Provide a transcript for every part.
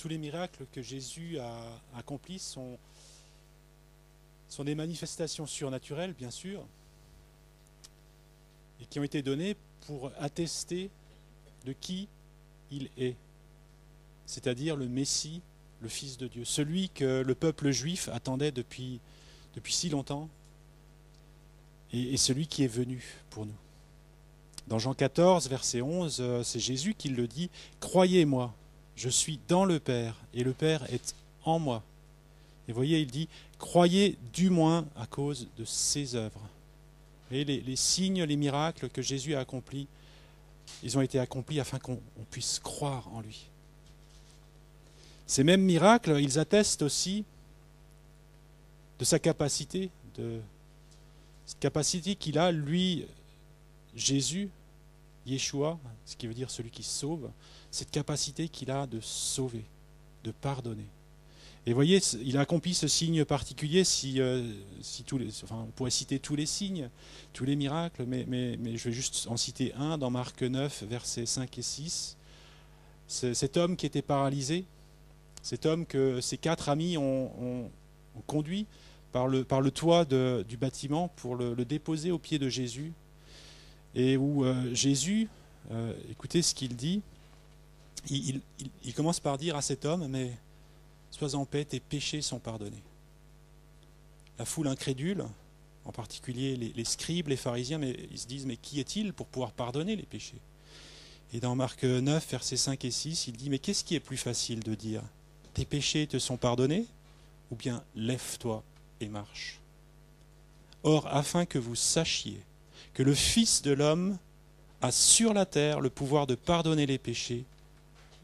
tous les miracles que Jésus a accomplis sont des manifestations surnaturelles, bien sûr, et qui ont été données pour attester de qui il est, c'est-à-dire le Messie, le Fils de Dieu, celui que le peuple juif attendait depuis si longtemps, et celui qui est venu pour nous. Dans Jean 14, verset 11, c'est Jésus qui le dit « Croyez-moi, je suis dans le Père, et le Père est en moi. » Et vous voyez, il dit « Croyez du moins à cause de ses œuvres. » Vous voyez, les signes, les miracles que Jésus a accomplis, ils ont été accomplis afin qu'on puisse croire en lui. Ces mêmes miracles, ils attestent aussi de sa capacité, de cette capacité qu'il a, lui, Jésus, Yeshua, ce qui veut dire celui qui sauve, cette capacité qu'il a de sauver, de pardonner. Et vous voyez, il a accompli ce signe particulier, on pourrait citer tous les signes, tous les miracles, mais je vais juste en citer un dans Marc 9, versets 5 et 6. Cet homme qui était paralysé, cet homme que ses 4 amis ont conduit par le toit du bâtiment pour le déposer aux pieds de Jésus, et où Jésus, écoutez ce qu'il dit, il commence par dire à cet homme, mais sois en paix, tes péchés sont pardonnés. La foule incrédule, en particulier les scribes, les pharisiens, mais ils se disent, mais qui est-il pour pouvoir pardonner les péchés? Et dans Marc 9, versets 5 et 6, il dit, mais qu'est-ce qui est plus facile de dire? Tes péchés te sont pardonnés? Ou bien lève-toi et marche. Or, afin que vous sachiez que le Fils de l'homme a sur la terre le pouvoir de pardonner les péchés,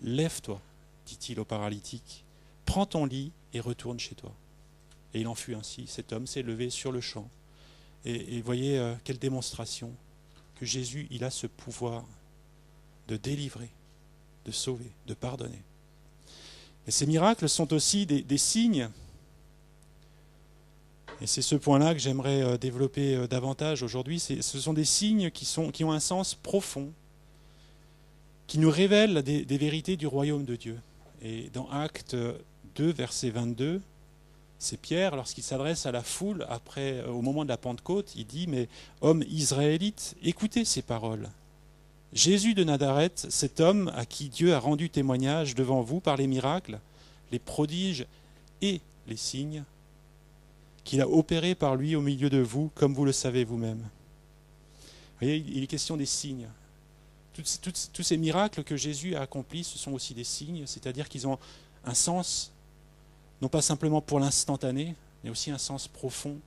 lève-toi, dit-il au paralytique, prends ton lit et retourne chez toi. Et il en fut ainsi. Cet homme s'est levé sur le champ. Et voyez quelle démonstration que Jésus, il a ce pouvoir de délivrer, de sauver, de pardonner. Et ces miracles sont aussi des signes. Et c'est ce point-là que j'aimerais développer davantage aujourd'hui. Ce sont des signes qui ont un sens profond, qui nous révèlent des vérités du royaume de Dieu. Et dans Actes 2, verset 22, c'est Pierre, lorsqu'il s'adresse à la foule au moment de la Pentecôte, il dit « Mais hommes israélites, écoutez ces paroles. Jésus de Nazareth, cet homme à qui Dieu a rendu témoignage devant vous par les miracles, les prodiges et les signes, qu'il a opérés par lui au milieu de vous, comme vous le savez vous-même. » Vous voyez, il est question des signes. Tous ces miracles que Jésus a accomplis, ce sont aussi des signes, c'est-à-dire qu'ils ont un sens, non pas simplement pour l'instantané, mais aussi un sens profond,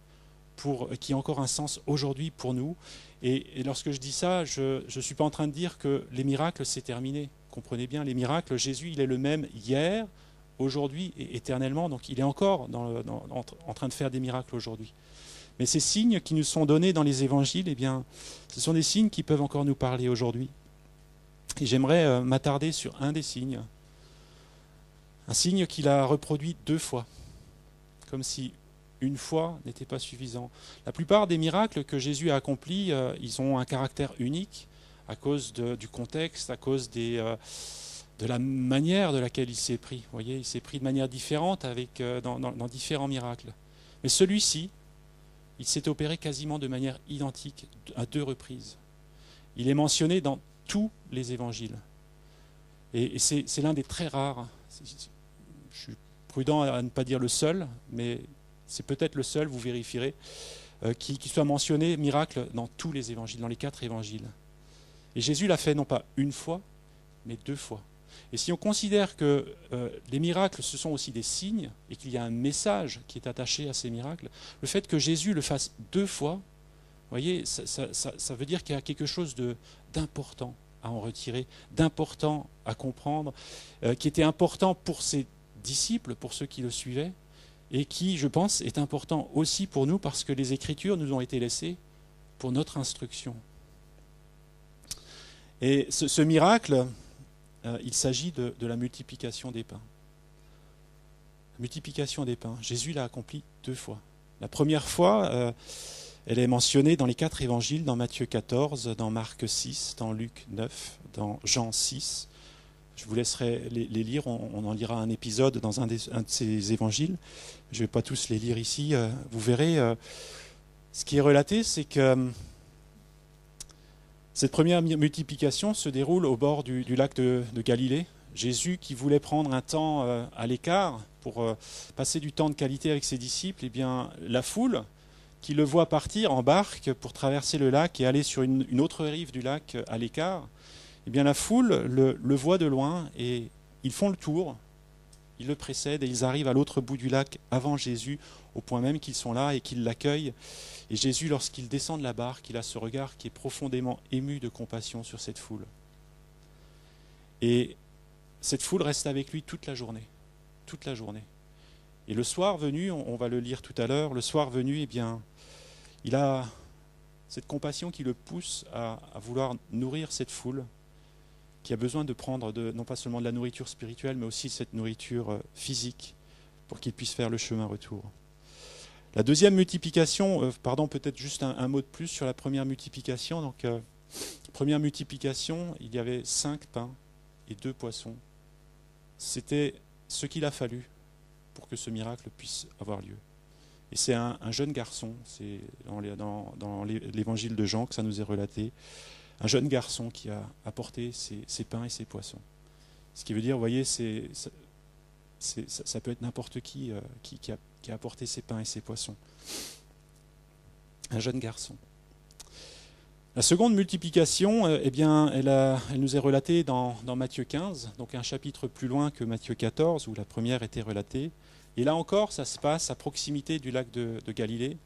qui a encore un sens aujourd'hui pour nous. Et lorsque je dis ça, je ne suis pas en train de dire que les miracles, c'est terminé. Comprenez bien, les miracles, Jésus, il est le même hier, aujourd'hui et éternellement, donc il est encore en train de faire des miracles aujourd'hui. Mais ces signes qui nous sont donnés dans les évangiles, eh bien, ce sont des signes qui peuvent encore nous parler aujourd'hui. Et j'aimerais m'attarder sur un des signes. Un signe qu'il a reproduit 2 fois, comme si une fois n'était pas suffisant. La plupart des miracles que Jésus a accomplis, ils ont un caractère unique à cause du contexte, à cause de la manière de laquelle il s'est pris. Vous voyez, il s'est pris de manière différente dans différents miracles. Mais celui-ci, il s'est opéré quasiment de manière identique à 2 reprises. Il est mentionné dans tous les évangiles. Et c'est l'un des très rares. Je suis prudent à ne pas dire le seul, mais c'est peut-être le seul, vous vérifierez, qui soit mentionné miracle dans tous les évangiles, dans les 4 évangiles. Et Jésus l'a fait non pas une fois, mais 2 fois. Et si on considère que les miracles, ce sont aussi des signes, et qu'il y a un message qui est attaché à ces miracles, le fait que Jésus le fasse 2 fois, vous voyez, ça veut dire qu'il y a quelque chose d'important à en retirer, d'important à comprendre, qui était important pour ses disciples, pour ceux qui le suivaient, et qui, je pense, est important aussi pour nous parce que les Écritures nous ont été laissées pour notre instruction. Et ce miracle, il s'agit de la multiplication des pains. La multiplication des pains, Jésus l'a accompli 2 fois. La première fois, elle est mentionnée dans les 4 évangiles, dans Matthieu 14, dans Marc 6, dans Luc 9, dans Jean 6, Je vous laisserai les lire, on en lira un épisode dans un de ces évangiles. Je ne vais pas tous les lire ici. Vous verrez, ce qui est relaté, c'est que cette première multiplication se déroule au bord du lac de Galilée. Jésus, qui voulait prendre un temps à l'écart pour passer du temps de qualité avec ses disciples, eh bien, la foule qui le voit partir en barque pour traverser le lac et aller sur une autre rive du lac à l'écart, eh bien, la foule le voit de loin et ils font le tour, ils le précèdent et ils arrivent à l'autre bout du lac avant Jésus, au point même qu'ils sont là et qu'ils l'accueillent. Et Jésus, lorsqu'il descend de la barque, il a ce regard qui est profondément ému de compassion sur cette foule. Et cette foule reste avec lui toute la journée. Toute la journée. Et le soir venu, on va le lire tout à l'heure, le soir venu, eh bien, il a cette compassion qui le pousse à vouloir nourrir cette foule qui a besoin de prendre non pas seulement de la nourriture spirituelle, mais aussi cette nourriture physique pour qu'il puisse faire le chemin retour. La deuxième multiplication, peut-être juste un mot de plus sur la première multiplication. Donc, première multiplication, il y avait 5 pains et 2 poissons. C'était ce qu'il a fallu pour que ce miracle puisse avoir lieu. Et c'est un jeune garçon, c'est dans l'évangile de Jean que ça nous est relaté, un jeune garçon qui a apporté ces pains et ces poissons. Ce qui veut dire, vous voyez, ça peut être n'importe qui a apporté ces pains et ces poissons. Un jeune garçon. La seconde multiplication, eh bien, elle nous est relatée dans Matthieu 15, donc un chapitre plus loin que Matthieu 14, où la première était relatée. Et là encore, ça se passe à proximité du lac de Galilée.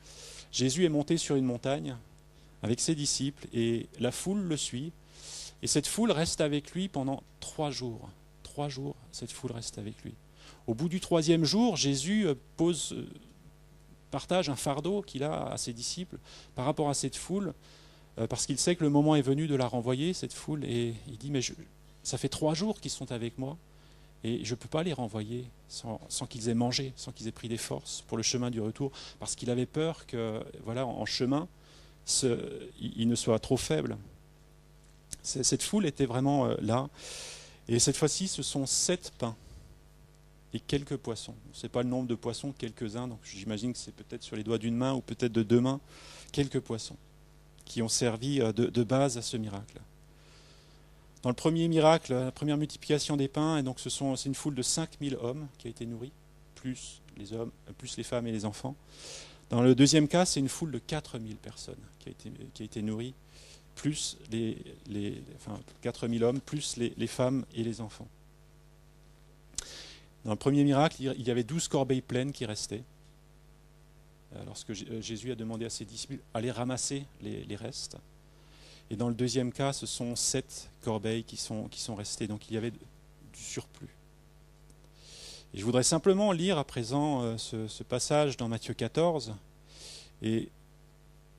Jésus est monté sur une montagne avec ses disciples et la foule le suit. Et cette foule reste avec lui pendant 3 jours. 3 jours, cette foule reste avec lui. Au bout du 3e jour, Jésus partage un fardeau qu'il a à ses disciples par rapport à cette foule, parce qu'il sait que le moment est venu de la renvoyer, cette foule, et il dit, mais ça fait 3 jours qu'ils sont avec moi, et je ne peux pas les renvoyer sans qu'ils aient mangé, sans qu'ils aient pris des forces pour le chemin du retour, parce qu'il avait peur que, voilà, en chemin, ils ne soient trop faibles. Cette foule était vraiment là, et cette fois-ci, ce sont 7 pains et quelques poissons. Ce n'est pas le nombre de poissons, quelques-uns, donc j'imagine que c'est peut-être sur les doigts d'une main ou peut-être de 2 mains, quelques poissons qui ont servi de base à ce miracle. Dans le premier miracle, la première multiplication des pains, et donc c'est une foule de 5000 hommes qui a été nourrie, plus les femmes et les enfants. Dans le deuxième cas, c'est une foule de 4000 personnes qui a été nourrie, plus 4000 hommes, plus les femmes et les enfants. Dans le premier miracle, il y avait 12 corbeilles pleines qui restaient. Lorsque Jésus a demandé à ses disciples d'aller ramasser les restes. Et dans le deuxième cas, ce sont 7 corbeilles qui sont restées. Donc il y avait du surplus. Et je voudrais simplement lire à présent ce passage dans Matthieu 14. Et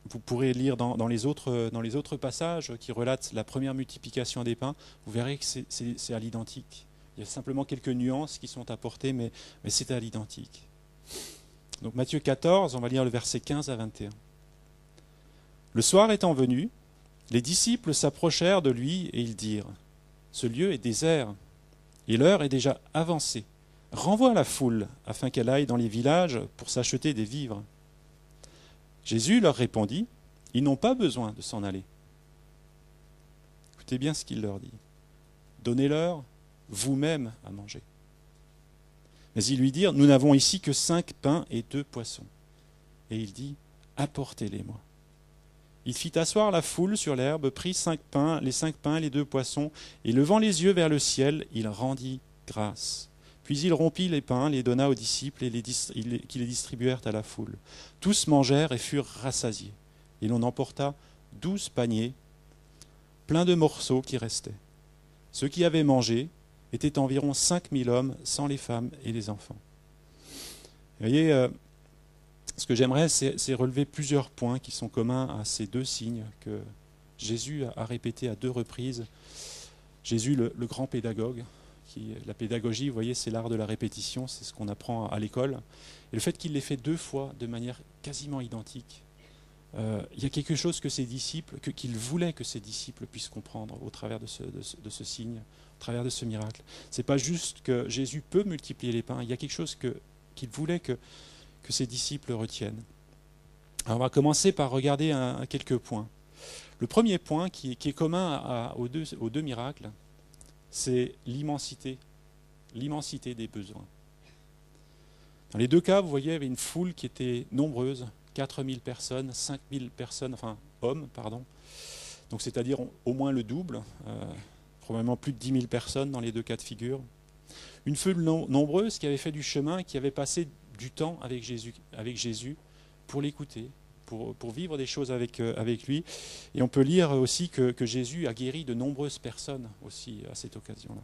vous pourrez lire dans les autres passages qui relatent la première multiplication des pains. Vous verrez que c'est à l'identique. Il y a simplement quelques nuances qui sont apportées, mais c'est à l'identique. Donc Matthieu 14, on va lire le verset 15 à 21. Le soir étant venu, les disciples s'approchèrent de lui et ils dirent : ce lieu est désert et l'heure est déjà avancée. Renvoie la foule afin qu'elle aille dans les villages pour s'acheter des vivres. Jésus leur répondit : ils n'ont pas besoin de s'en aller. Écoutez bien ce qu'il leur dit. Donnez-leur vous-même à manger. Mais ils lui dirent : nous n'avons ici que 5 pains et 2 poissons. Et il dit : apportez-les-moi. Il fit asseoir la foule sur l'herbe, prit les 5 pains et les 2 poissons, et levant les yeux vers le ciel, il rendit grâce. Puis il rompit les pains, les donna aux disciples et qui les distribuèrent à la foule. Tous mangèrent et furent rassasiés. Et l'on emporta 12 paniers, pleins de morceaux qui restaient. Ceux qui avaient mangé étaient environ 5000 hommes, sans les femmes et les enfants. Vous voyez, ce que j'aimerais, c'est relever plusieurs points qui sont communs à ces 2 signes que Jésus a répétés à 2 reprises. Jésus, le grand pédagogue, la pédagogie, vous voyez, c'est l'art de la répétition, c'est ce qu'on apprend à l'école. Et le fait qu'il l'ait fait 2 fois de manière quasiment identique, il y a quelque chose que ses disciples, qu'il voulait que ses disciples puissent comprendre au travers de ce signe, au travers de ce miracle. Ce n'est pas juste que Jésus peut multiplier les pains, il y a quelque chose qu'il voulait que ses disciples retiennent. Alors on va commencer par regarder quelques points. Le premier point qui est commun aux deux miracles, c'est l'immensité des besoins. Dans les deux cas, vous voyez, il y avait une foule qui était nombreuse, 4000 personnes, 5000 personnes, enfin hommes, pardon. Donc c'est-à-dire au moins le double, probablement plus de 10 000 personnes dans les deux cas de figure. Une foule nombreuse qui avait fait du chemin, qui avait passé du temps avec Jésus pour l'écouter, pour vivre des choses avec lui. Et on peut lire aussi que Jésus a guéri de nombreuses personnes aussi à cette occasion-là.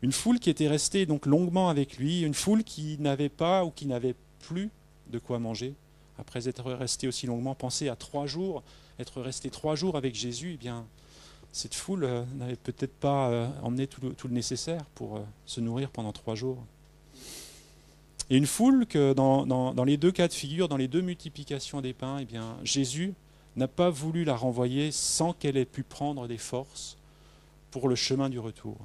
Une foule qui était restée donc longuement avec lui, une foule qui n'avait pas ou qui n'avait plus de quoi manger, après être resté aussi longuement. Pensez à 3 jours, être resté 3 jours avec Jésus, eh bien, cette foule n'avait peut-être pas emmené tout le nécessaire pour se nourrir pendant 3 jours. Et une foule que dans les deux cas de figure, dans les deux multiplications des pains, eh bien, Jésus n'a pas voulu la renvoyer sans qu'elle ait pu prendre des forces pour le chemin du retour.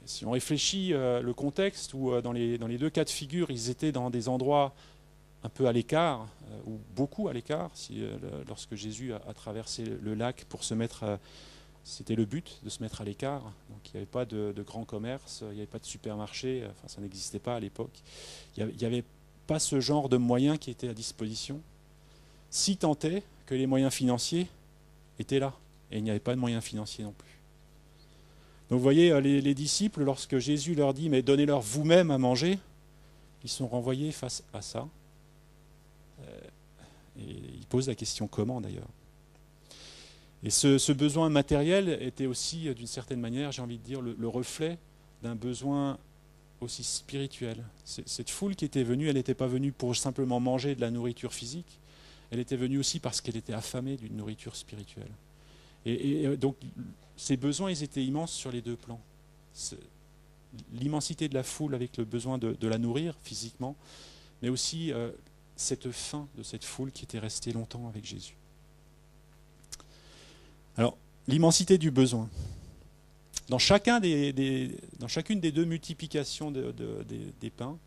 Si on réfléchit le contexte où dans les deux cas de figure, ils étaient dans des endroits un peu à l'écart, ou beaucoup à l'écart, lorsque Jésus a traversé le lac pour se mettre, c'était le but, de se mettre à l'écart. Donc il n'y avait pas de grand commerce, il n'y avait pas de supermarché, enfin ça n'existait pas à l'époque. Il n'y avait pas ce genre de moyens qui étaient à disposition. Si tant est que les moyens financiers étaient là, et il n'y avait pas de moyens financiers non plus. Donc vous voyez, les disciples, lorsque Jésus leur dit « mais donnez-leur vous-même à manger », ils sont renvoyés face à ça. Et ils posent la question « comment » d'ailleurs. Et ce besoin matériel était aussi, d'une certaine manière, j'ai envie de dire, le reflet d'un besoin aussi spirituel. Cette foule qui était venue, elle n'était pas venue pour simplement manger de la nourriture physique, elle était venue aussi parce qu'elle était affamée d'une nourriture spirituelle. Et donc, ces besoins, ils étaient immenses sur les deux plans. L'immensité de la foule avec le besoin de la nourrir physiquement, mais aussi cette faim de cette foule qui était restée longtemps avec Jésus. Alors, l'immensité du besoin. Dans chacune des deux multiplications des pains,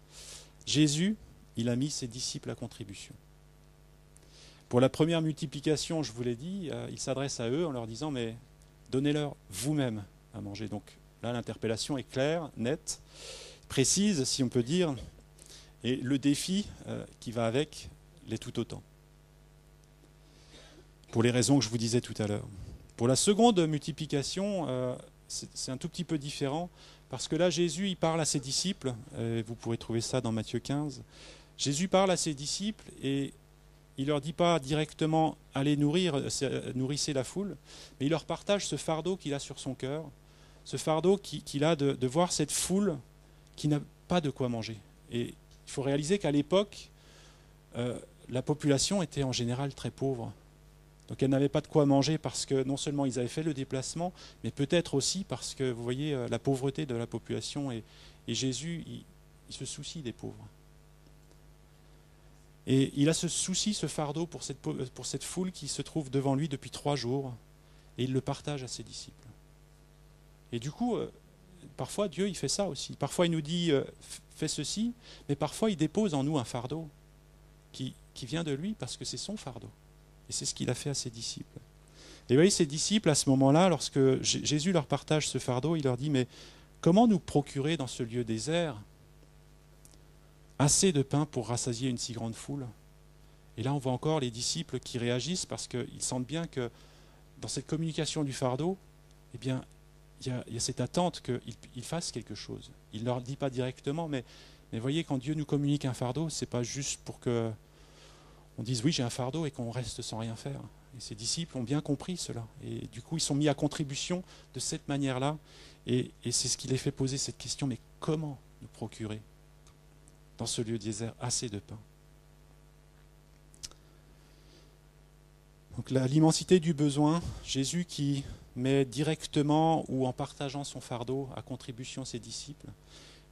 Jésus, il a mis ses disciples à contribution. Pour la première multiplication, je vous l'ai dit, il s'adresse à eux en leur disant « mais donnez-leur vous-même à manger ». Donc là, l'interpellation est claire, nette, précise, si on peut dire, et le défi qui va avec l'est tout autant. Pour les raisons que je vous disais tout à l'heure. Pour la seconde multiplication, c'est un tout petit peu différent, parce que là, Jésus, il parle à ses disciples, vous pourrez trouver ça dans Matthieu 15. Jésus parle à ses disciples et il ne leur dit pas directement « allez nourrissez la foule », mais il leur partage ce fardeau qu'il a sur son cœur, ce fardeau qu'il a de voir cette foule qui n'a pas de quoi manger. Et il faut réaliser qu'à l'époque, la population était en général très pauvre. Donc elle n'avait pas de quoi manger parce que non seulement ils avaient fait le déplacement, mais peut-être aussi parce que, vous voyez, la pauvreté de la population, et Jésus, il se soucie des pauvres. Et il a ce souci, ce fardeau pour cette foule qui se trouve devant lui depuis 3 jours, et il le partage à ses disciples. Et du coup, parfois Dieu il fait ça aussi. Parfois il nous dit fais ceci, mais parfois il dépose en nous un fardeau qui vient de lui parce que c'est son fardeau. Et c'est ce qu'il a fait à ses disciples. Et vous voyez, ces disciples, à ce moment-là, lorsque Jésus leur partage ce fardeau, il leur dit mais comment nous procurer dans ce lieu désert assez de pain pour rassasier une si grande foule? Et là, on voit encore les disciples qui réagissent parce qu'ils sentent bien que dans cette communication du fardeau, eh bien, il y a cette attente qu'ils fassent quelque chose. Il ne leur dit pas directement, mais voyez, quand Dieu nous communique un fardeau, ce n'est pas juste pour qu'on dise oui, j'ai un fardeau et qu'on reste sans rien faire. Et ces disciples ont bien compris cela. Et du coup, ils sont mis à contribution de cette manière-là. Et c'est ce qui les fait poser cette question, mais comment nous procurer dans ce lieu désert assez de pain? Donc l'immensité du besoin, Jésus qui met directement ou en partageant son fardeau à contribution ses disciples.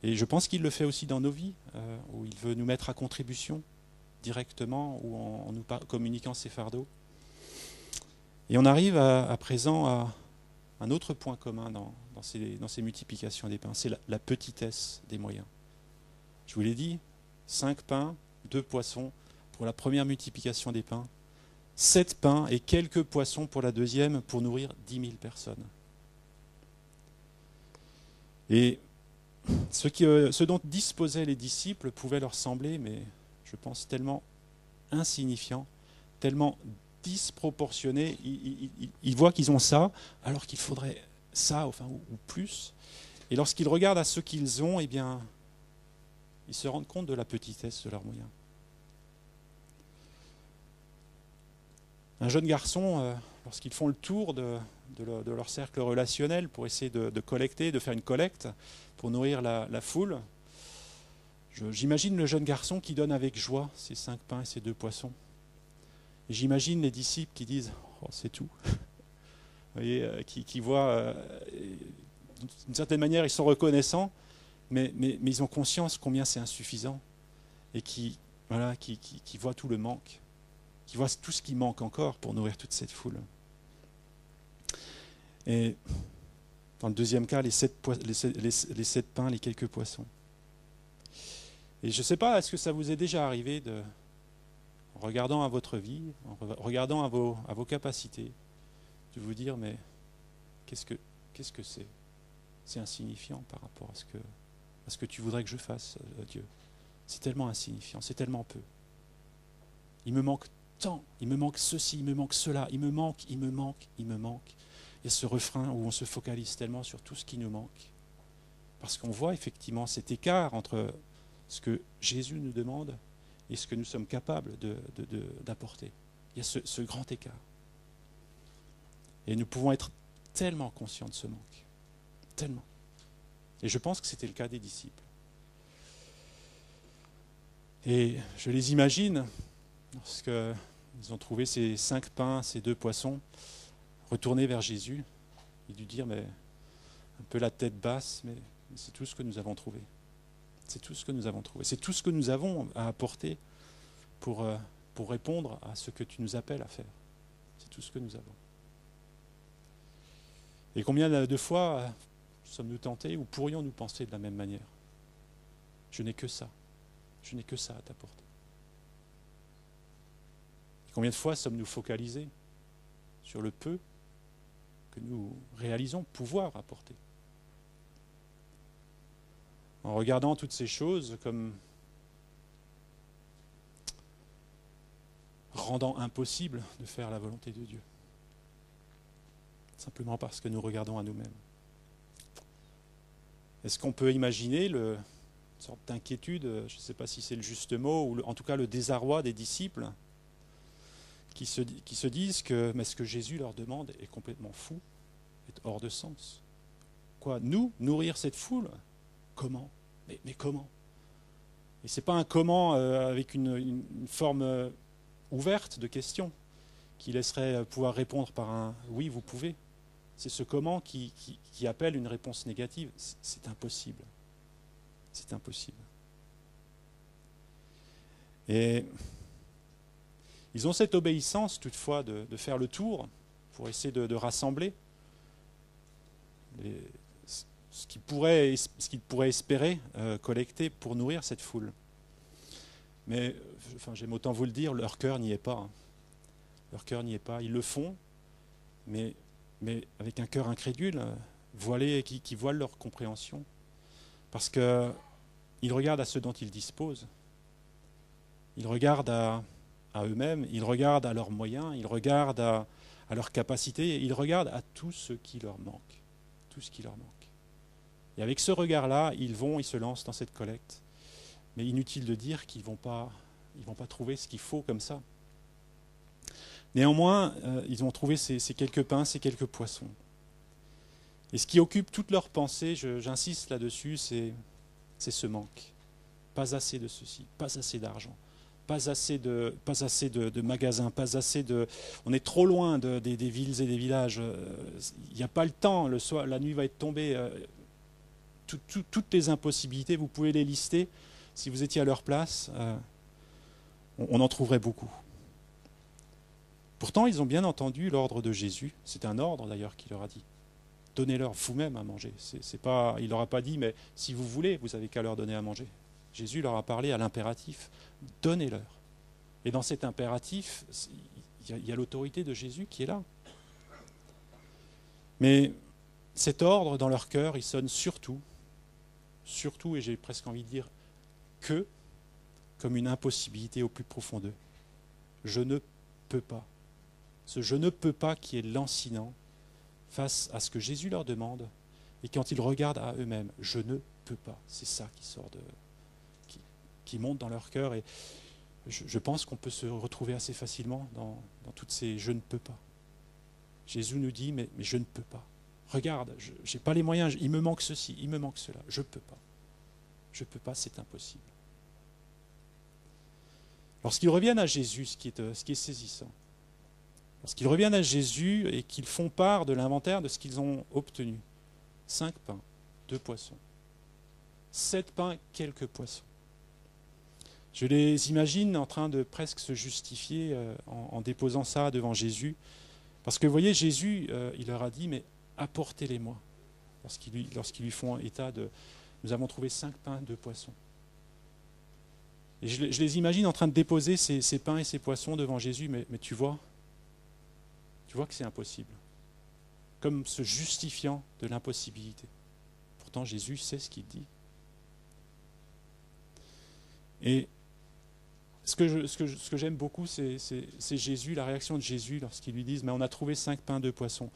Et je pense qu'il le fait aussi dans nos vies, où il veut nous mettre à contribution directement ou en nous communiquant ces fardeaux. Et on arrive à présent à un autre point commun dans ces multiplications des pains, c'est la petitesse des moyens. Je vous l'ai dit, 5 pains, 2 poissons pour la première multiplication des pains, 7 pains et quelques poissons pour la deuxième pour nourrir 10 000 personnes. Et ce dont disposaient les disciples pouvait leur sembler, mais je pense tellement insignifiant, tellement disproportionné. Ils voient qu'ils ont ça, alors qu'il faudrait ça, enfin, ou plus. Et lorsqu'ils regardent à ce qu'ils ont, eh bien, ils se rendent compte de la petitesse de leurs moyens. Un jeune garçon, lorsqu'ils font le tour de leur cercle relationnel pour essayer de collecter, de faire une collecte, pour nourrir la foule, j'imagine le jeune garçon qui donne avec joie ces 5 pains et ces 2 poissons. Et j'imagine les disciples qui disent « Oh, c'est tout ». Vous voyez, qui voient, d'une certaine manière, ils sont reconnaissants, mais ils ont conscience combien c'est insuffisant et qui voient tout le manque, qui voient tout ce qui manque encore pour nourrir toute cette foule. Et dans le deuxième cas, les 7 pains, les quelques poissons. Et je ne sais pas, est-ce que ça vous est déjà arrivé en regardant à votre vie, en regardant à vos capacités, de vous dire, mais qu'est-ce que c'est ? C'est insignifiant par rapport à ce que tu voudrais que je fasse, Dieu. C'est tellement insignifiant, c'est tellement peu. Il me manque tant, il me manque ceci, il me manque cela, il me manque. Il y a ce refrain où on se focalise tellement sur tout ce qui nous manque. Parce qu'on voit effectivement cet écart entre ce que Jésus nous demande et ce que nous sommes capables d'apporter. Il y a ce grand écart. Et nous pouvons être tellement conscients de ce manque. Tellement. Et je pense que c'était le cas des disciples. Et je les imagine, lorsqu'ils ont trouvé ces 5 pains, ces 2 poissons, retourner vers Jésus et lui dire, mais un peu la tête basse, mais c'est tout ce que nous avons trouvé. C'est tout ce que nous avons trouvé. C'est tout ce que nous avons à apporter pour répondre à ce que tu nous appelles à faire. C'est tout ce que nous avons. Et combien de fois sommes-nous tentés ou pourrions-nous penser de la même manière ? Je n'ai que ça. Je n'ai que ça à t'apporter. Et combien de fois sommes-nous focalisés sur le peu que nous réalisons pouvoir apporter ? En regardant toutes ces choses comme rendant impossible de faire la volonté de Dieu. Simplement parce que nous regardons à nous-mêmes. Est-ce qu'on peut imaginer une sorte d'inquiétude, je ne sais pas si c'est le juste mot, ou en tout cas le désarroi des disciples qui se disent que mais ce que Jésus leur demande est complètement fou, est hors de sens. Quoi, nous, nourrir cette foule ? Comment ? Mais comment ? Et ce n'est pas un comment avec une forme ouverte de question qui laisserait pouvoir répondre par un « oui, vous pouvez ». C'est ce comment qui appelle une réponse négative. C'est impossible. C'est impossible. Et ils ont cette obéissance toutefois de faire le tour pour essayer de rassembler ce qu'ils pourraient espérer collecter pour nourrir cette foule. Mais j'aime autant vous le dire, leur cœur n'y est pas. Leur cœur n'y est pas. Ils le font, mais avec un cœur incrédule, voilé, qui voile leur compréhension. Parce qu'ils regardent à ceux dont ils disposent. Ils regardent à eux-mêmes, ils regardent à leurs moyens, ils regardent à leurs capacités, ils regardent à tout ce qui leur manque. Tout ce qui leur manque. Et avec ce regard-là, ils se lancent dans cette collecte. Mais inutile de dire qu'ils ne vont pas trouver ce qu'il faut comme ça. Néanmoins, ils ont trouvé ces quelques pains, ces quelques poissons. Et ce qui occupe toute leur pensée, j'insiste là-dessus, c'est ce manque. Pas assez de ceci, pas assez d'argent, pas assez de magasins, pas assez de... On est trop loin des villes et des villages. Il n'y a pas le temps, le soir, la nuit va être tombée. Toutes les impossibilités, vous pouvez les lister. Si vous étiez à leur place, on en trouverait beaucoup. Pourtant, ils ont bien entendu l'ordre de Jésus. C'est un ordre d'ailleurs qu'il leur a dit. Donnez-leur vous-même à manger. C'est pas, il leur a pas dit, mais si vous voulez, vous avez qu'à leur donner à manger. Jésus leur a parlé à l'impératif. Donnez-leur. Et dans cet impératif, il y a l'autorité de Jésus qui est là. Mais cet ordre dans leur cœur, il sonne surtout, et j'ai presque envie de dire que, comme une impossibilité au plus profond d'eux. Je ne peux pas. Ce je ne peux pas qui est lancinant face à ce que Jésus leur demande, et quand ils regardent à eux-mêmes, je ne peux pas. C'est ça qui sort qui monte dans leur cœur, et je pense qu'on peut se retrouver assez facilement dans toutes ces je ne peux pas. Jésus nous dit, mais je ne peux pas. Regarde, je n'ai pas les moyens, il me manque ceci, il me manque cela, je ne peux pas. Je ne peux pas, c'est impossible. Lorsqu'ils reviennent à Jésus, ce qui est saisissant, lorsqu'ils reviennent à Jésus et qu'ils font part de l'inventaire de ce qu'ils ont obtenu, 5 pains, 2 poissons, 7 pains, quelques poissons. Je les imagine en train de presque se justifier en déposant ça devant Jésus. Parce que vous voyez, Jésus, il leur a dit, mais apportez-les-moi. Lorsqu'ils lui font état de, nous avons trouvé 5 pains, 2 poissons. Et je les imagine en train de déposer ces pains et ces poissons devant Jésus, mais tu vois que c'est impossible. Comme se justifiant de l'impossibilité. Pourtant, Jésus sait ce qu'il dit. Et ce que j'aime beaucoup, c'est Jésus, la réaction de Jésus lorsqu'ils lui disent « Mais on a trouvé 5 pains, 2 poissons. »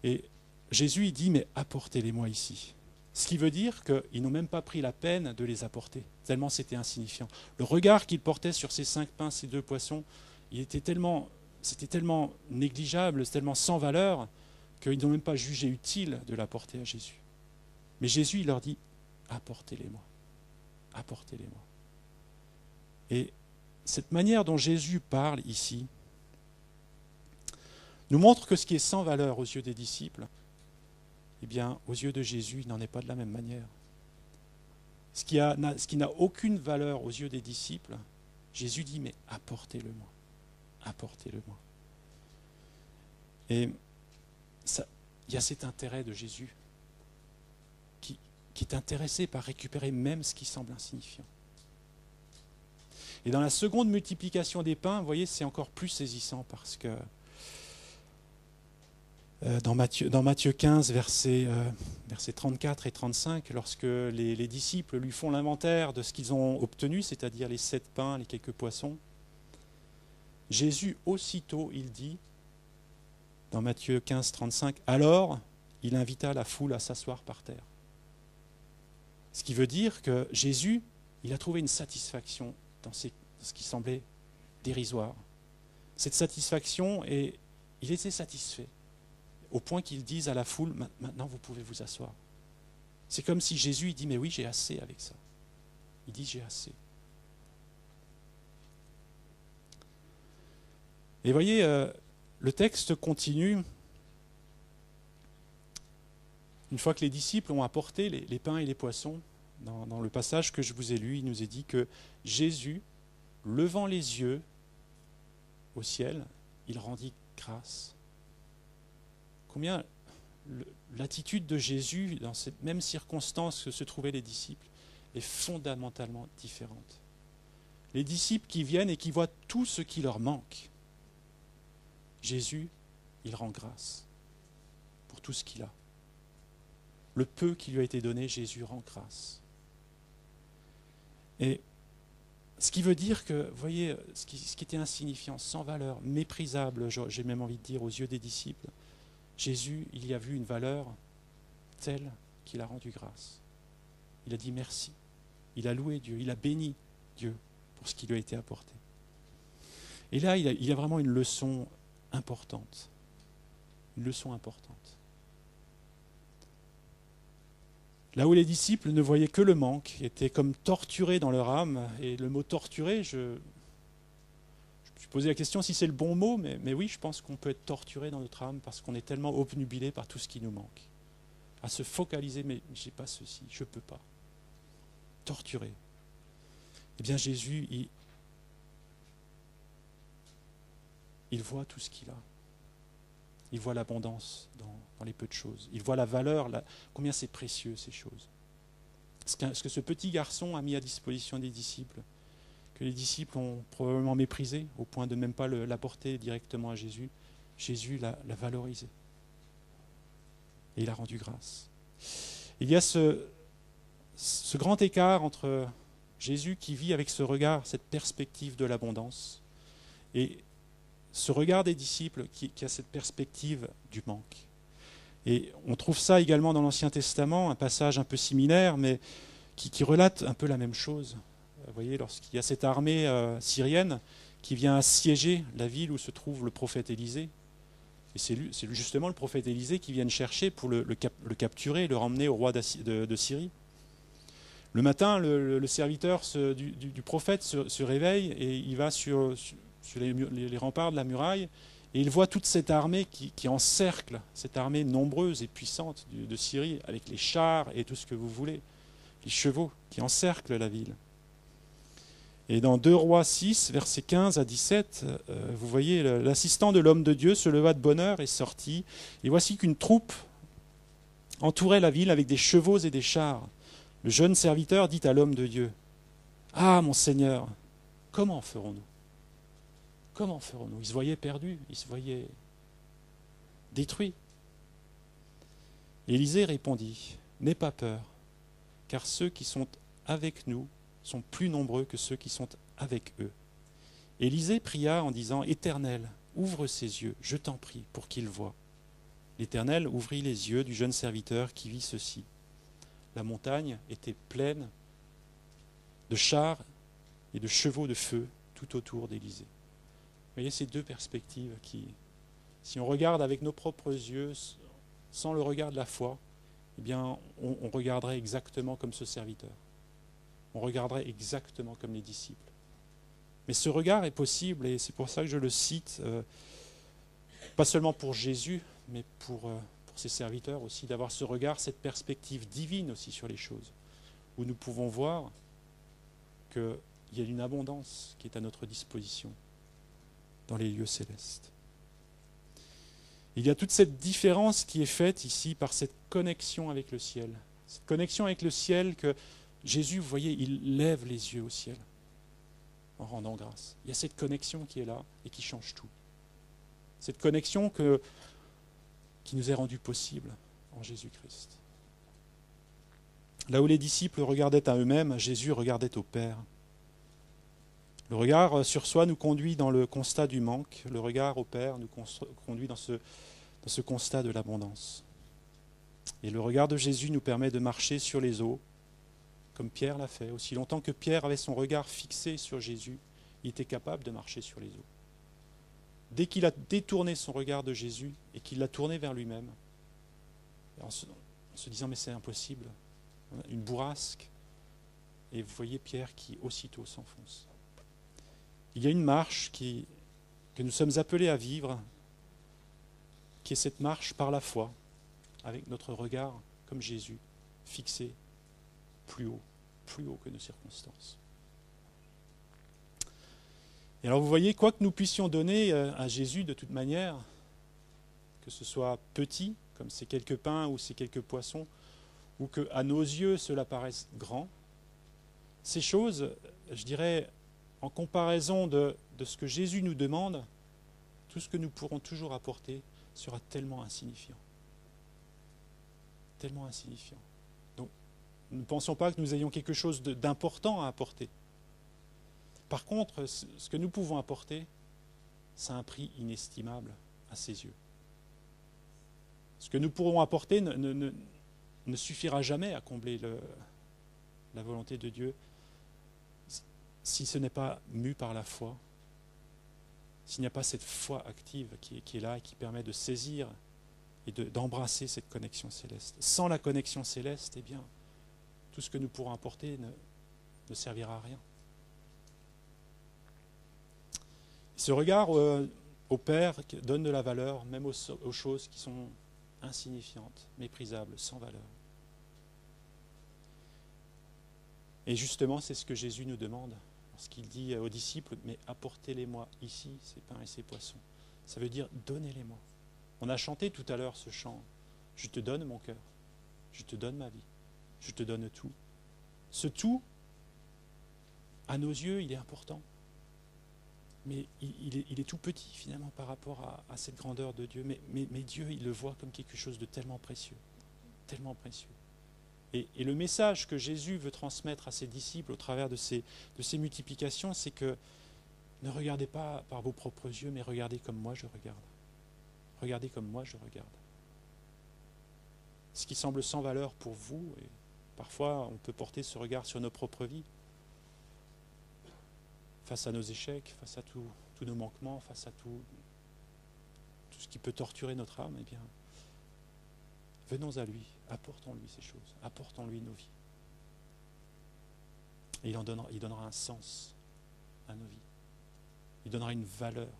Et Jésus, il dit « Mais apportez-les-moi ici. » Ce qui veut dire qu'ils n'ont même pas pris la peine de les apporter, tellement c'était insignifiant. Le regard qu'ils portaient sur ces 5 pains, ces 2 poissons, c'était tellement négligeable, tellement sans valeur, qu'ils n'ont même pas jugé utile de l'apporter à Jésus. Mais Jésus, il leur dit « Apportez-les-moi. Apportez-les-moi. » Et cette manière dont Jésus parle ici nous montre que ce qui est sans valeur aux yeux des disciples, eh bien, aux yeux de Jésus, il n'en est pas de la même manière. Ce qui n'a aucune valeur aux yeux des disciples, Jésus dit, mais apportez-le-moi. Apportez-le-moi. Et il y a cet intérêt de Jésus qui est intéressé par récupérer même ce qui semble insignifiant. Et dans la seconde multiplication des pains, vous voyez, c'est encore plus saisissant parce que dans Matthieu 15, versets 34 et 35, lorsque les disciples lui font l'inventaire de ce qu'ils ont obtenu, c'est-à-dire les 7 pains, les quelques poissons, Jésus, aussitôt, il dit, dans Matthieu 15, 35, « Alors, il invita la foule à s'asseoir par terre. » Ce qui veut dire que Jésus, il a trouvé une satisfaction dans ce qui semblait dérisoire. Cette satisfaction, il était satisfait, au point qu'il dise à la foule, maintenant vous pouvez vous asseoir. C'est comme si Jésus il dit, mais oui, j'ai assez avec ça. Il dit, j'ai assez. Et voyez, le texte continue. Une fois que les disciples ont apporté les pains et les poissons, dans le passage que je vous ai lu, il nous est dit que Jésus, levant les yeux au ciel, il rendit grâce. Combien l'attitude de Jésus dans cette même circonstance que se trouvaient les disciples est fondamentalement différente. Les disciples qui viennent et qui voient tout ce qui leur manque, Jésus, il rend grâce pour tout ce qu'il a. Le peu qui lui a été donné, Jésus rend grâce. Et ce qui veut dire que, vous voyez, ce qui était insignifiant, sans valeur, méprisable, j'ai même envie de dire aux yeux des disciples, Jésus, il y a vu une valeur telle qu'il a rendu grâce. Il a dit merci. Il a loué Dieu, il a béni Dieu pour ce qui lui a été apporté. Et là, il y a vraiment une leçon importante. Une leçon importante. Là où les disciples ne voyaient que le manque, étaient comme torturés dans leur âme, et le mot torturé, je me suis posé la question si c'est le bon mot, mais oui, je pense qu'on peut être torturé dans notre âme parce qu'on est tellement obnubilé par tout ce qui nous manque. À se focaliser, mais je n'ai pas ceci, je ne peux pas. Torturé. Eh bien Jésus, il voit tout ce qu'il a. Il voit l'abondance dans les peu de choses. Il voit la valeur, combien c'est précieux ces choses. Ce que ce petit garçon a mis à disposition des disciples, que les disciples ont probablement méprisé, au point de même pas l'apporter directement à Jésus, Jésus l'a valorisé. Et il a rendu grâce. Il y a ce grand écart entre Jésus qui vit avec ce regard, cette perspective de l'abondance, et ce regard des disciples qui a cette perspective du manque. Et on trouve ça également dans l'Ancien Testament, un passage un peu similaire, mais qui relate un peu la même chose. Vous voyez, lorsqu'il y a cette armée syrienne qui vient assiéger la ville où se trouve le prophète Élisée, et c'est justement le prophète Élisée qui vient le chercher pour le capturer, le ramener au roi de Syrie. Le matin, le serviteur du prophète se réveille et il va sur les remparts de la muraille et il voit toute cette armée qui encercle, cette armée nombreuse et puissante de Syrie, avec les chars et tout ce que vous voulez, les chevaux qui encerclent la ville. Et dans 2 Rois 6, versets 15 à 17, vous voyez, l'assistant de l'homme de Dieu se leva de bonne heure et sortit. Et voici qu'une troupe entourait la ville avec des chevaux et des chars. Le jeune serviteur dit à l'homme de Dieu, « Ah, mon Seigneur, comment ferons-nous ? Comment ferons-nous » Il se voyait perdu, il se voyait détruit. Élisée répondit, « N'aie pas peur, car ceux qui sont avec nous sont plus nombreux que ceux qui sont avec eux. » Élisée pria en disant, « Éternel, ouvre ses yeux, je t'en prie, pour qu'il voie. » L'Éternel ouvrit les yeux du jeune serviteur qui vit ceci. La montagne était pleine de chars et de chevaux de feu tout autour d'Élisée. Vous voyez ces deux perspectives qui, si on regarde avec nos propres yeux, sans le regard de la foi, eh bien, on regarderait exactement comme ce serviteur. On regarderait exactement comme les disciples. Mais ce regard est possible, et c'est pour ça que je le cite, pas seulement pour Jésus, mais pour ses serviteurs aussi, d'avoir ce regard, cette perspective divine aussi sur les choses, où nous pouvons voir qu'il y a une abondance qui est à notre disposition dans les lieux célestes. Il y a toute cette différence qui est faite ici par cette connexion avec le ciel. Cette connexion avec le ciel que Jésus, vous voyez, il lève les yeux au ciel en rendant grâce. Il y a cette connexion qui est là et qui change tout. Cette connexion qui nous est rendue possible en Jésus-Christ. Là où les disciples regardaient à eux-mêmes, Jésus regardait au Père. Le regard sur soi nous conduit dans le constat du manque. Le regard au Père nous conduit dans ce constat de l'abondance. Et le regard de Jésus nous permet de marcher sur les eaux, comme Pierre l'a fait. Aussi longtemps que Pierre avait son regard fixé sur Jésus, il était capable de marcher sur les eaux. Dès qu'il a détourné son regard de Jésus et qu'il l'a tourné vers lui-même, en se disant « mais c'est impossible », une bourrasque, et vous voyez Pierre qui aussitôt s'enfonce. Il y a une marche que nous sommes appelés à vivre, qui est cette marche par la foi, avec notre regard, comme Jésus, fixé plus haut que nos circonstances. Et alors vous voyez, quoi que nous puissions donner à Jésus de toute manière, que ce soit petit, comme ces quelques pains ou ces quelques poissons, ou qu'à nos yeux cela paraisse grand, ces choses, je dirais, en comparaison de ce que Jésus nous demande, tout ce que nous pourrons toujours apporter sera tellement insignifiant. Tellement insignifiant. Donc, ne pensons pas que nous ayons quelque chose d'important à apporter. Par contre, ce que nous pouvons apporter, c'est un prix inestimable à ses yeux. Ce que nous pourrons apporter ne suffira jamais à combler la volonté de Dieu si ce n'est pas mu par la foi, s'il n'y a pas cette foi active qui est là et qui permet de saisir et d'embrasser cette connexion céleste. Sans la connexion céleste, eh bien, tout ce que nous pourrons apporter ne servira à rien. Ce regard au Père donne de la valeur même aux choses qui sont insignifiantes, méprisables, sans valeur. Et justement, c'est ce que Jésus nous demande lorsqu'il dit aux disciples « Mais apportez-les-moi ici, ces pains et ces poissons. Ça veut dire donnez-les-moi. On a chanté tout à l'heure ce chant. Je te donne mon cœur. Je te donne ma vie. Je te donne tout. Ce tout, à nos yeux, il est important. Mais il est tout petit finalement par rapport à cette grandeur de Dieu. Mais Dieu, il le voit comme quelque chose de tellement précieux. Tellement précieux. Et le message que Jésus veut transmettre à ses disciples au travers de ces multiplications, c'est que ne regardez pas par vos propres yeux, mais regardez comme moi je regarde. Regardez comme moi je regarde. Ce qui semble sans valeur pour vous, et parfois on peut porter ce regard sur nos propres vies, face à nos échecs, face à tous nos manquements, face à tout ce qui peut torturer notre âme, eh bien, venons à lui, apportons-lui ces choses, apportons-lui nos vies. Et il donnera un sens à nos vies. Il donnera une valeur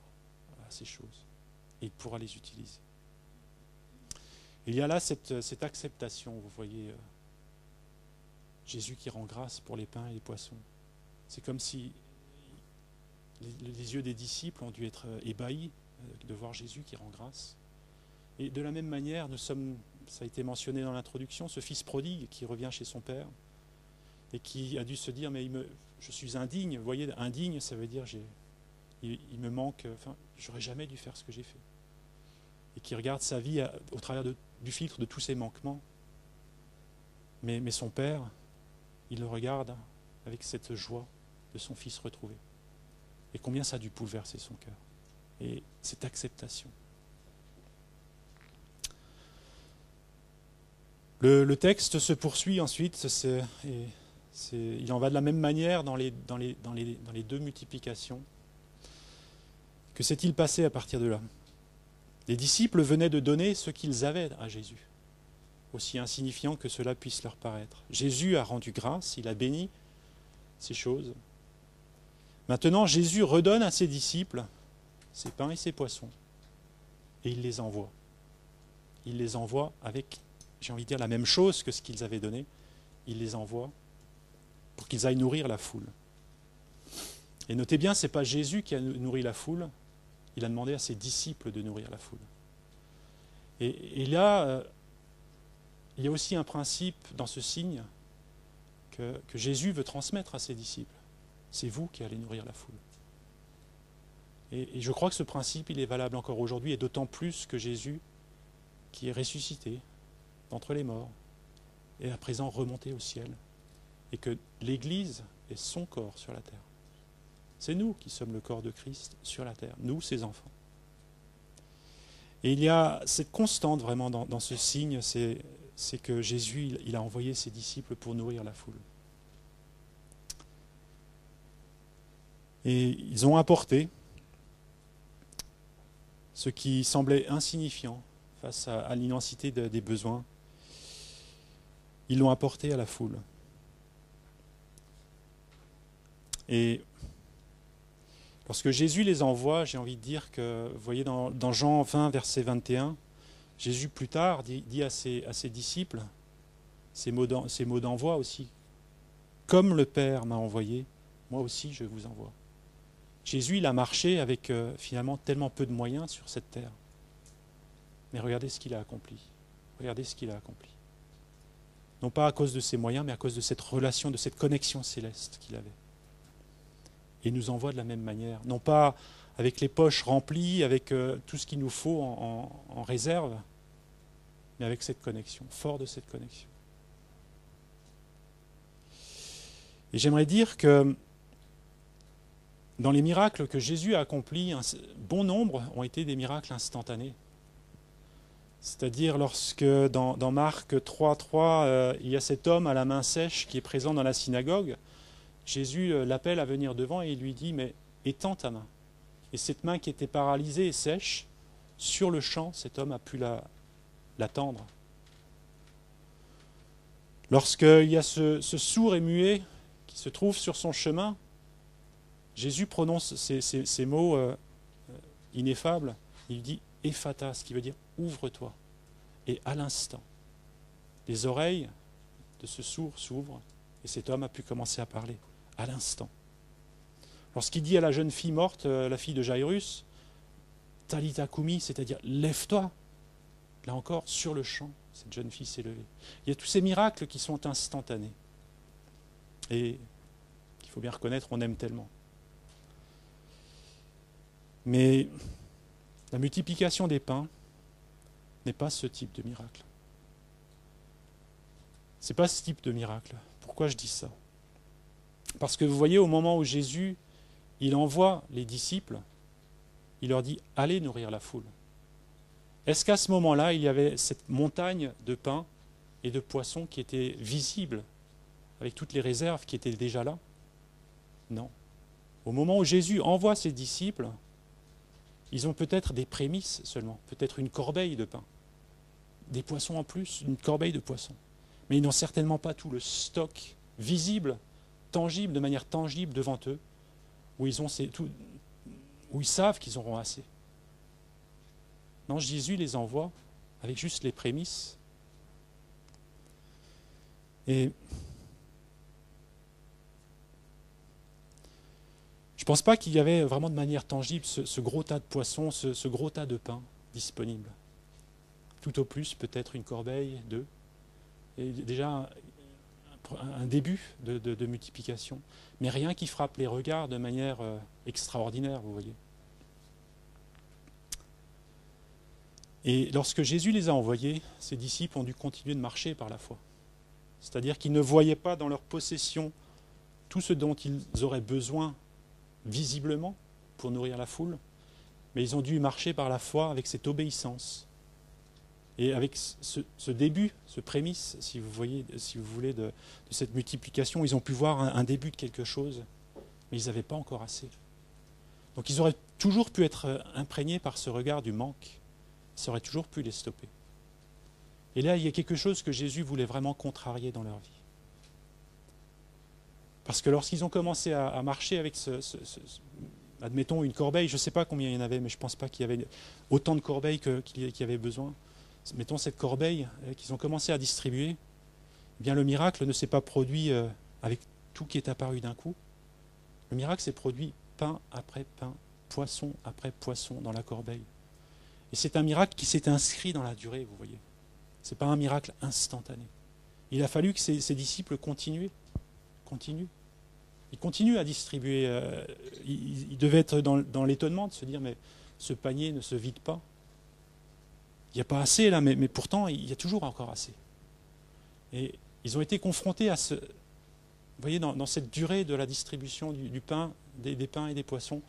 à ces choses. Et il pourra les utiliser. Il y a là cette acceptation, vous voyez, Jésus qui rend grâce pour les pains et les poissons. C'est comme si les yeux des disciples ont dû être ébahis de voir Jésus qui rend grâce. Et de la même manière, nous sommes, ça a été mentionné dans l'introduction, ce fils prodigue qui revient chez son père et qui a dû se dire, mais je suis indigne. Vous voyez, indigne, ça veut dire il me manque, j'aurais jamais dû faire ce que j'ai fait. Et qui regarde sa vie au travers du filtre de tous ses manquements. Mais son père, il le regarde avec cette joie de son fils retrouvé. Et combien ça a dû bouleverser son cœur. Et cette acceptation. Le texte se poursuit ensuite, il en va de la même manière dans les deux multiplications. Que s'est-il passé à partir de là? Les disciples venaient de donner ce qu'ils avaient à Jésus, aussi insignifiant que cela puisse leur paraître. Jésus a rendu grâce, il a béni ces choses. Maintenant, Jésus redonne à ses disciples ses pains et ses poissons, et il les envoie. Il les envoie avec, j'ai envie de dire, la même chose que ce qu'ils avaient donné. Il les envoie pour qu'ils aillent nourrir la foule. Et notez bien, ce n'est pas Jésus qui a nourri la foule, il a demandé à ses disciples de nourrir la foule. Et là, il y a aussi un principe dans ce signe que Jésus veut transmettre à ses disciples. C'est vous qui allez nourrir la foule. Et je crois que ce principe, il est valable encore aujourd'hui, et d'autant plus que Jésus, qui est ressuscité d'entre les morts, est à présent remonté au ciel, et que l'Église est son corps sur la terre. C'est nous qui sommes le corps de Christ sur la terre, nous, ses enfants. Et il y a cette constante vraiment dans ce signe, c'est que Jésus, il a envoyé ses disciples pour nourrir la foule. Et ils ont apporté ce qui semblait insignifiant face à l'immensité des besoins. Ils l'ont apporté à la foule. Et lorsque Jésus les envoie, j'ai envie de dire que, vous voyez, dans Jean 20, verset 21, Jésus plus tard dit à ses disciples, ces mots d'envoi aussi, « Comme le Père m'a envoyé, moi aussi je vous envoie ». Jésus, il a marché avec finalement tellement peu de moyens sur cette terre. Mais regardez ce qu'il a accompli. Regardez ce qu'il a accompli. Non pas à cause de ses moyens, mais à cause de cette relation, de cette connexion céleste qu'il avait. Et il nous envoie de la même manière. Non pas avec les poches remplies, avec tout ce qu'il nous faut en réserve, mais avec cette connexion, fort de cette connexion. Et j'aimerais dire que dans les miracles que Jésus a accomplis, un bon nombre ont été des miracles instantanés. C'est-à-dire lorsque dans Marc 3,3, il y a cet homme à la main sèche qui est présent dans la synagogue, Jésus l'appelle à venir devant et il lui dit « Mais étends ta main ». Et cette main qui était paralysée et sèche, sur le champ, cet homme a pu la tendre. Lorsqu'il y a ce sourd et muet qui se trouve sur son chemin, Jésus prononce ces mots ineffables. Il dit « Ephata », ce qui veut dire « ouvre-toi ». Et à l'instant, les oreilles de ce sourd s'ouvrent et cet homme a pu commencer à parler. À l'instant. Lorsqu'il dit à la jeune fille morte, la fille de Jairus, Talitha Kumi, c'est-à-dire lève-toi. Là encore, sur le champ, cette jeune fille s'est levée. Il y a tous ces miracles qui sont instantanés. Et il faut bien reconnaître, on aime tellement. Mais la multiplication des pains n'est pas ce type de miracle. Ce n'est pas ce type de miracle. Pourquoi je dis ça? Parce que vous voyez, au moment où Jésus, il envoie les disciples, il leur dit « Allez nourrir la foule ». Est-ce qu'à ce moment-là, il y avait cette montagne de pain et de poissons qui était visible, avec toutes les réserves qui étaient déjà là? Non. Au moment où Jésus envoie ses disciples, ils ont peut-être des prémices seulement, peut-être une corbeille de pain, des poissons en plus, une corbeille de poissons. Mais ils n'ont certainement pas tout le stock visible, tangible, de manière tangible devant eux, où où ils savent qu'ils auront assez. Non, Jésus les envoie avec juste les prémices. Et je ne pense pas qu'il y avait vraiment de manière tangible ce gros tas de poissons, ce gros tas de pain disponible. Tout au plus, peut-être une corbeille, 2. Et déjà un début de multiplication. Mais rien qui frappe les regards de manière extraordinaire, vous voyez. Et lorsque Jésus les a envoyés, ses disciples ont dû continuer de marcher par la foi. C'est-à-dire qu'ils ne voyaient pas dans leur possession tout ce dont ils auraient besoin visiblement pour nourrir la foule, mais ils ont dû marcher par la foi avec cette obéissance. Et avec ce début, ce prémisse, si vous voulez, de cette multiplication, ils ont pu voir un début de quelque chose, mais ils n'avaient pas encore assez. Donc ils auraient toujours pu être imprégnés par ce regard du manque. Ça aurait toujours pu les stopper. Et là, il y a quelque chose que Jésus voulait vraiment contrarier dans leur vie. Parce que lorsqu'ils ont commencé à marcher avec admettons, une corbeille, je ne sais pas combien il y en avait, mais je ne pense pas qu'il y avait autant de corbeilles qu'il y avait besoin. Mettons cette corbeille qu'ils ont commencé à distribuer, eh bien le miracle ne s'est pas produit avec tout qui est apparu d'un coup. Le miracle s'est produit pain après pain, poisson après poisson dans la corbeille. Et c'est un miracle qui s'est inscrit dans la durée, vous voyez. Ce n'est pas un miracle instantané. Il a fallu que ces disciples continuent. Ils continuent à distribuer. Ils devaient être dans l'étonnement de se dire, mais ce panier ne se vide pas. Il n'y a pas assez là, mais pourtant, il y a toujours encore assez. Et ils ont été confrontés à vous voyez, dans cette durée de la distribution du pain, des pains et des poissons,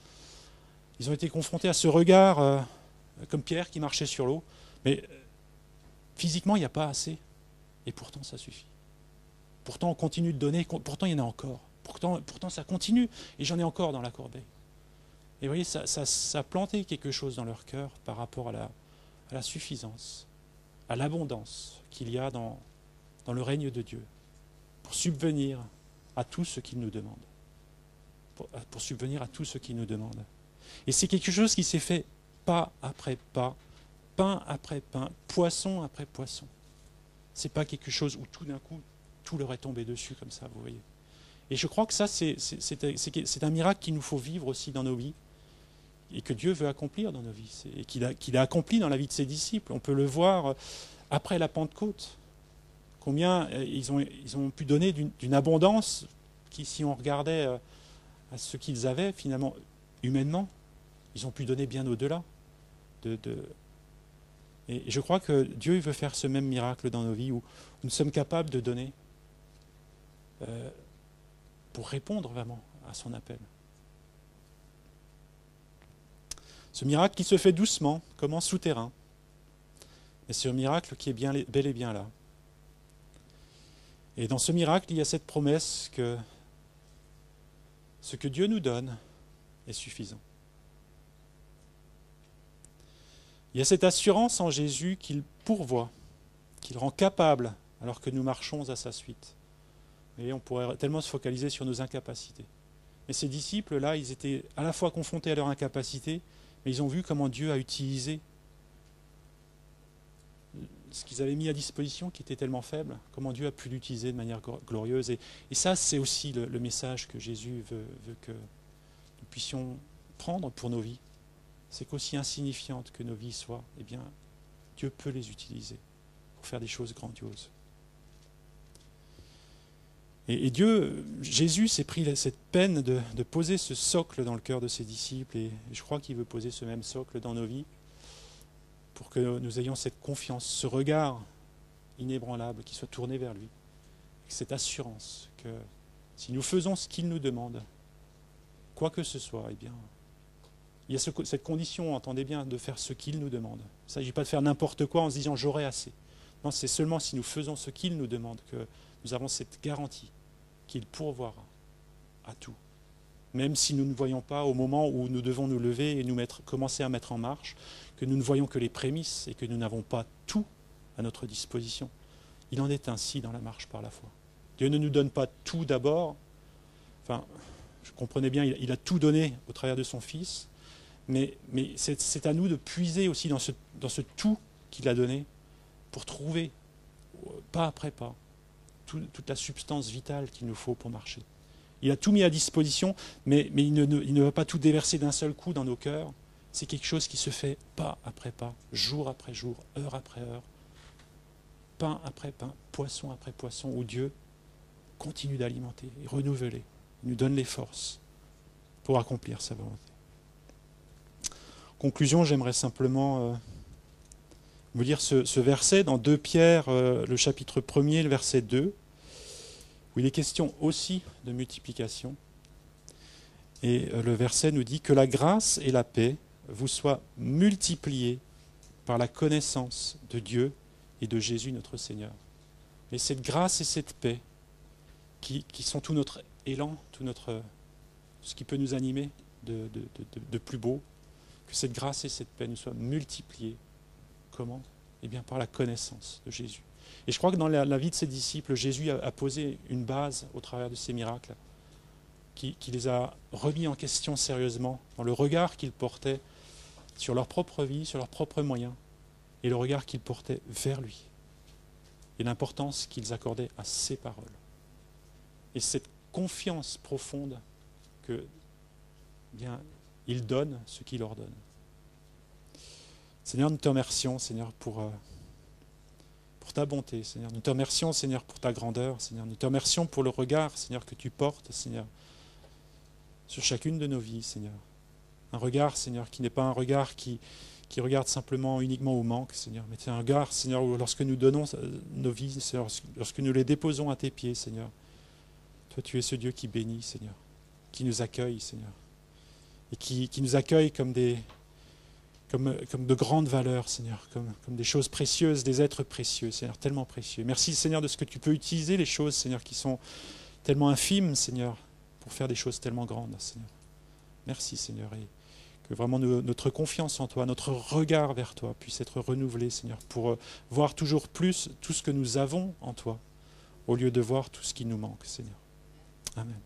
ils ont été confrontés à ce regard, comme Pierre qui marchait sur l'eau, mais physiquement, il n'y a pas assez. Et pourtant, ça suffit. Pourtant, on continue de donner, pourtant, il y en a encore. Pourtant ça continue, et j'en ai encore dans la corbeille. Et vous voyez, ça a planté quelque chose dans leur cœur par rapport à la suffisance, à l'abondance qu'il y a dans le règne de Dieu, pour subvenir à tout ce qu'il nous demande. Pour subvenir à tout ce qu'il nous demande. Et c'est quelque chose qui s'est fait pas après pas, pain après pain, poisson après poisson. C'est pas quelque chose où tout d'un coup, tout leur est tombé dessus comme ça, vous voyez. Et je crois que ça, c'est un miracle qu'il nous faut vivre aussi dans nos vies, et que Dieu veut accomplir dans nos vies, et qu'il a accompli dans la vie de ses disciples. On peut le voir après la Pentecôte, combien ils ont pu donner d'une abondance qui, si on regardait à ce qu'ils avaient, finalement, humainement, ils ont pu donner bien au-delà. Et je crois que Dieu veut faire ce même miracle dans nos vies, où nous sommes capables de donner pour répondre vraiment à son appel. Ce miracle qui se fait doucement, comme en souterrain, mais c'est un miracle qui est bel et bien là. Et dans ce miracle, il y a cette promesse que ce que Dieu nous donne est suffisant. Il y a cette assurance en Jésus qu'il pourvoit, qu'il rend capable alors que nous marchons à sa suite. Et on pourrait tellement se focaliser sur nos incapacités. Mais ces disciples-là, ils étaient à la fois confrontés à leur incapacité, mais ils ont vu comment Dieu a utilisé ce qu'ils avaient mis à disposition, qui était tellement faible, comment Dieu a pu l'utiliser de manière glorieuse. Et ça, c'est aussi le message que Jésus veut que nous puissions prendre pour nos vies. c'est qu'aussi insignifiantes que nos vies soient, eh bien, Dieu peut les utiliser pour faire des choses grandioses. Et Dieu, Jésus s'est pris cette peine de poser ce socle dans le cœur de ses disciples, et je crois qu'il veut poser ce même socle dans nos vies pour que nous ayons cette confiance, ce regard inébranlable qui soit tourné vers lui, avec cette assurance que si nous faisons ce qu'il nous demande, quoi que ce soit, eh bien, il y a cette condition, entendez bien, de faire ce qu'il nous demande. Il ne s'agit pas de faire n'importe quoi en se disant « j'aurai assez ». Non, c'est seulement si nous faisons ce qu'il nous demande que nous avons cette garantie qu'il pourvoira à tout. Même si nous ne voyons pas au moment où nous devons nous lever et commencer à mettre en marche, que nous ne voyons que les prémices et que nous n'avons pas tout à notre disposition. Il en est ainsi dans la marche par la foi. Dieu ne nous donne pas tout d'abord. Enfin, je comprenais bien, il a tout donné au travers de son Fils, mais c'est à nous de puiser aussi dans ce tout qu'il a donné pour trouver, pas après pas, toute la substance vitale qu'il nous faut pour marcher. Il a tout mis à disposition, mais il ne va pas tout déverser d'un seul coup dans nos cœurs. C'est quelque chose qui se fait pas après pas, jour après jour, heure après heure, pain après pain, poisson après poisson, où Dieu continue d'alimenter et renouveler. Il nous donne les forces pour accomplir sa volonté. Conclusion, j'aimerais simplement vous lire ce verset dans 2 Pierre, le chapitre 1er, le verset 2, où il est question aussi de multiplication. Et le verset nous dit « Que la grâce et la paix vous soient multipliées par la connaissance de Dieu et de Jésus notre Seigneur. » Et cette grâce et cette paix, qui sont tout notre élan, ce qui peut nous animer de plus beau, que cette grâce et cette paix nous soient multipliées. Comment ? Eh bien, par la connaissance de Jésus. Et je crois que dans la vie de ses disciples, Jésus a posé une base au travers de ces miracles, qui les a remis en question sérieusement, dans le regard qu'ils portaient sur leur propre vie, sur leurs propres moyens, et le regard qu'ils portaient vers lui, et l'importance qu'ils accordaient à ses paroles. Et cette confiance profonde que, eh bien, il donne ce qu'il ordonne. Seigneur, nous te remercions, Seigneur, pour ta bonté, Seigneur. Nous te remercions, Seigneur, pour ta grandeur, Seigneur. Nous te remercions pour le regard, Seigneur, que tu portes, Seigneur, sur chacune de nos vies, Seigneur. Un regard, Seigneur, qui n'est pas un regard qui regarde simplement, uniquement au manque, Seigneur, mais c'est un regard, Seigneur, où lorsque nous donnons nos vies, Seigneur, lorsque nous les déposons à tes pieds, Seigneur, toi, tu es ce Dieu qui bénit, Seigneur, qui nous accueille, Seigneur, et qui nous accueille comme de grandes valeurs, Seigneur, comme des choses précieuses, des êtres précieux, Seigneur, tellement précieux. Merci, Seigneur, de ce que tu peux utiliser les choses, Seigneur, qui sont tellement infimes, Seigneur, pour faire des choses tellement grandes, Seigneur. Merci, Seigneur, et que vraiment notre confiance en toi, notre regard vers toi puisse être renouvelé, Seigneur, pour voir toujours plus tout ce que nous avons en toi, au lieu de voir tout ce qui nous manque, Seigneur. Amen.